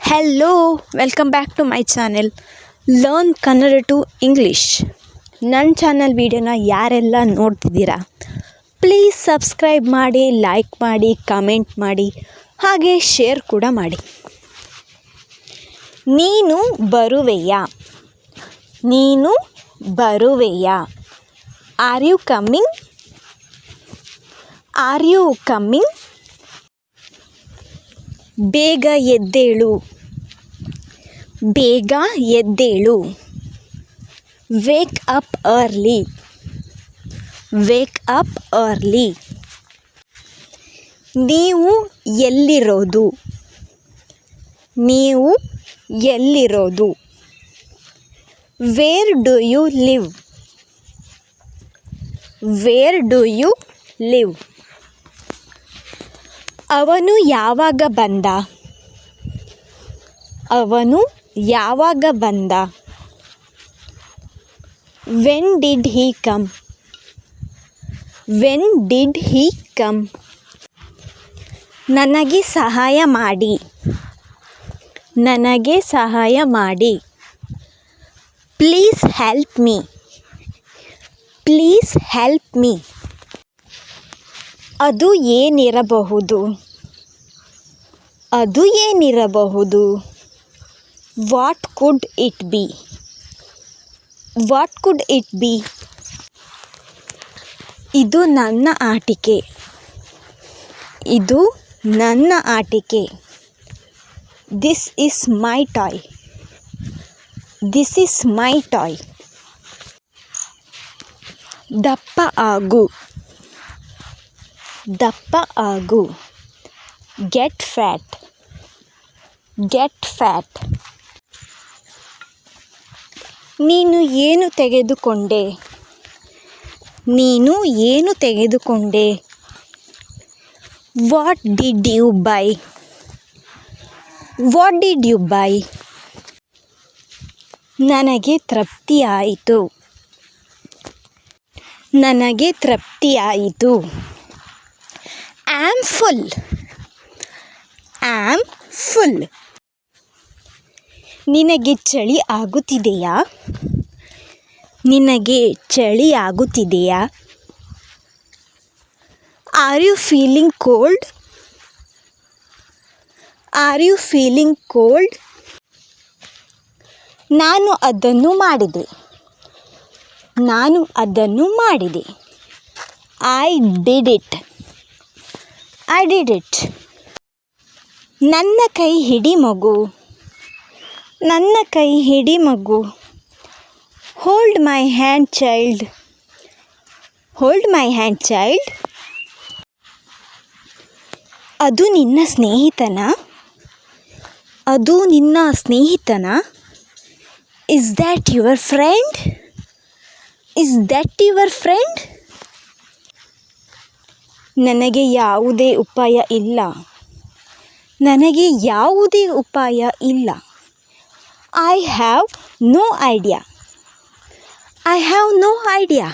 Hello, welcome back to my channel learn Kannada to English. ನನ್ನ channel ವೀಡಿಯೋನ ಯಾರೆಲ್ಲ ನೋಡ್ತಿದ್ದೀರಾ, ಪ್ಲೀಸ್ ಸಬ್ಸ್ಕ್ರೈಬ್ ಮಾಡಿ, ಲೈಕ್ ಮಾಡಿ, ಕಮೆಂಟ್ ಮಾಡಿ, ಹಾಗೆ ಶೇರ್ ಕೂಡ ಮಾಡಿ. ನೀನು ಬರುವೆಯಾ? ನೀನು ಬರುವೆಯಾ? Are you coming? Are you coming? ಬೇಗ ಎದ್ದೇಳು. ಬೇಗ ಎದ್ದೇಳು. Wake up early. Wake up early. ನೀವು ಎಲ್ಲಿರೋದು? ನೀವು ಎಲ್ಲಿರೋದು? Where do you live? Where do you live? ಅವನು ಯಾವಾಗ ಬಂದ? ಅವನು ಯಾವಾಗ ಬಂದ? When did he come? When did he come? ನನಗೆ ಸಹಾಯ ಮಾಡಿ. ನನಗೆ ಸಹಾಯ ಮಾಡಿ. Please help me. Please help me. ಅದು ಏನಿರಬಹುದು? ಅದು ಏನಿರಬಹುದು? What could it be? What could it be? ಇದು ನನ್ನ ಆಟಿಕೆ. ಇದು ನನ್ನ ಆಟಿಕೆ. This is my toy. This is my toy. ದಪ್ಪ ಆಗು. ದಪ್ಪ ಆಗು. Get fat. Get fat. ನೀನು ಏನು ತೆಗೆದುಕೊಂಡೆ? ನೀನು ಏನು ತೆಗೆದುಕೊಂಡೆ? What did you buy? What did you buy? ನನಗೆ ತೃಪ್ತಿಯಾಯಿತು. ನನಗೆ ತೃಪ್ತಿಯಾಯಿತು. Am full. Am full. ನಿನಗೆ ಚಳಿ ಆಗುತ್ತಿದೆಯಾ? ನಿನಗೆ ಚಳಿ ಆಗುತ್ತಿದೆಯಾ? Are you feeling cold? Are you feeling cold? ನಾನು ಅದನ್ನು ಮಾಡಿದೆ. ನಾನು ಅದನ್ನು ಮಾಡಿದೆ. I did it. I did it. ನನ್ನ ಕೈ ಹಿಡಿ ಮಗು. ನನ್ನ ಕೈ ಹಿಡಿ ಮಗು. Hold my hand child. Hold my hand child. ಅದು ನಿನ್ನ ಸ್ನೇಹಿತನಾ? ಅದು ನಿನ್ನ ಸ್ನೇಹಿತನಾ? Is that your friend? Is that your friend? ನನಗೆ ಯಾವುದೇ ಉಪಾಯ ಇಲ್ಲ. ನನಗೆ ಯಾವುದೇ ಉಪಾಯ ಇಲ್ಲ. I have no idea. I have no idea.